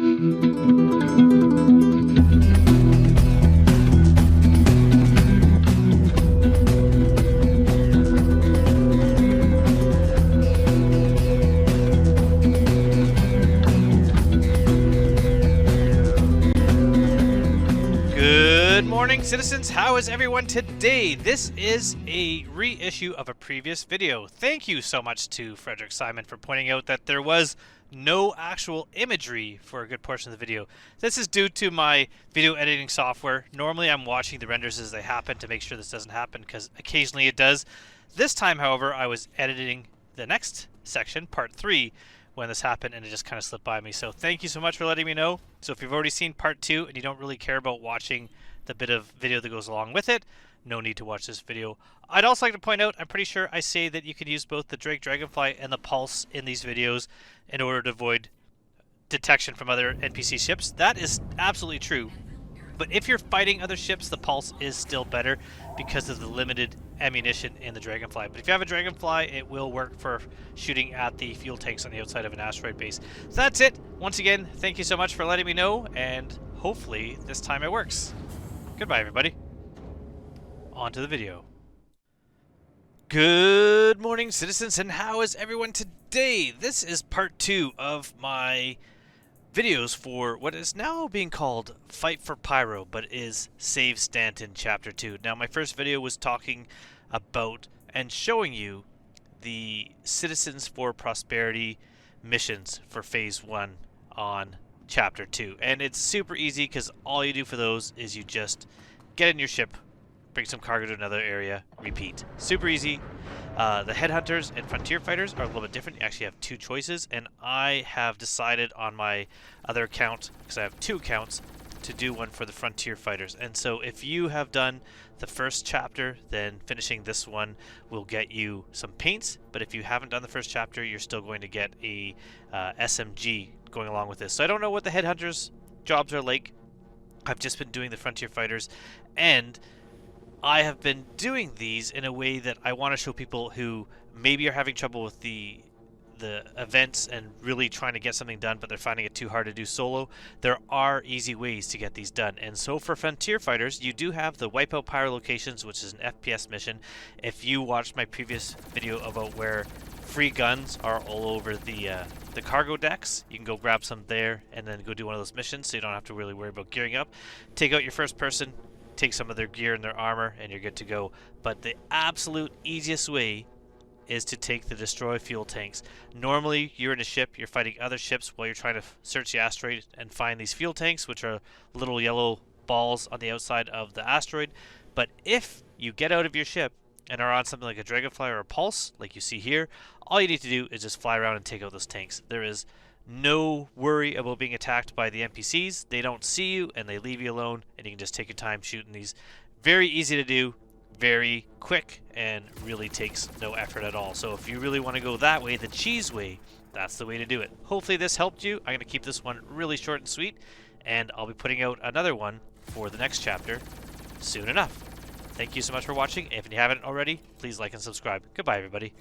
Good morning, citizens. How is everyone today? This is a reissue of a previous video. Thank you so much to Frederick Simon for pointing out that there was no actual imagery for a good portion of the video. This is due to my video editing software. Normally I'm watching the renders as they happen to make sure this doesn't happen, because occasionally it does. This time, however, I was editing the next section, part 3, when this happened, and it just kind of slipped by me. So thank you so much for letting me know. So if you've already seen part 2 and you don't really care about watching the bit of video that goes along with it, no need to watch this video. I'd also like to point out, I'm pretty sure I say that you can use both the Drake Dragonfly and the Pulse in these videos in order to avoid detection from other NPC ships. That is absolutely true. But if you're fighting other ships, the Pulse is still better because of the limited ammunition in the Dragonfly. But if you have a Dragonfly, it will work for shooting at the fuel tanks on the outside of an asteroid base. So that's it. Once again, thank you so much for letting me know, and hopefully this time it works. Goodbye, everybody. On to the video. Good morning, citizens, and how is everyone today? This is part 2 of my videos for what is now being called Fight for Pyro, but is Save Stanton Chapter 2. Now, my first video was talking about and showing you the Citizens for Prosperity missions for Phase 1 on Chapter 2. And it's super easy because all you do for those is you just get in your ship, bring some cargo to another area, repeat. Super easy. The Headhunters and Frontier Fighters are a little bit different. You actually have 2 choices, and I have decided on my other account, because I have 2 accounts, to do one for the Frontier Fighters. And so if you have done the first chapter, then finishing this one will get you some paints. But if you haven't done the first chapter, you're still going to get a SMG going along with this. So I don't know what the Headhunters jobs are like. I've just been doing the Frontier Fighters, and I have been doing these in a way that I want to show people who maybe are having trouble with the events and really trying to get something done, but they're finding it too hard to do solo. There are easy ways to get these done. And so for Frontier Fighters, you do have the Wipeout Pyro locations, which is an FPS mission. If you watched my previous video about where free guns are all over the cargo decks, you can go grab some there and then go do one of those missions, so you don't have to really worry about gearing up. Take out your first person, take some of their gear and their armor, and you're good to go. But the absolute easiest way is to take the destroy fuel tanks. Normally, you're in a ship, you're fighting other ships while you're trying to search the asteroid and find these fuel tanks, which are little yellow balls on the outside of the asteroid. But if you get out of your ship and are on something like a Dragonfly or a Pulse, like you see here, all you need to do is just fly around and take out those tanks. There is no worry about being attacked by the NPCs. They don't see you and they leave you alone, and you can just take your time shooting these. Very easy to do, very quick, and really takes no effort at all. So if you really want to go that way, the cheese way, that's the way to do it. Hopefully this helped you. I'm going to keep this one really short and sweet, and I'll be putting out another one for the next chapter soon enough. Thank you so much for watching. If you haven't already, please like and subscribe. Goodbye, everybody.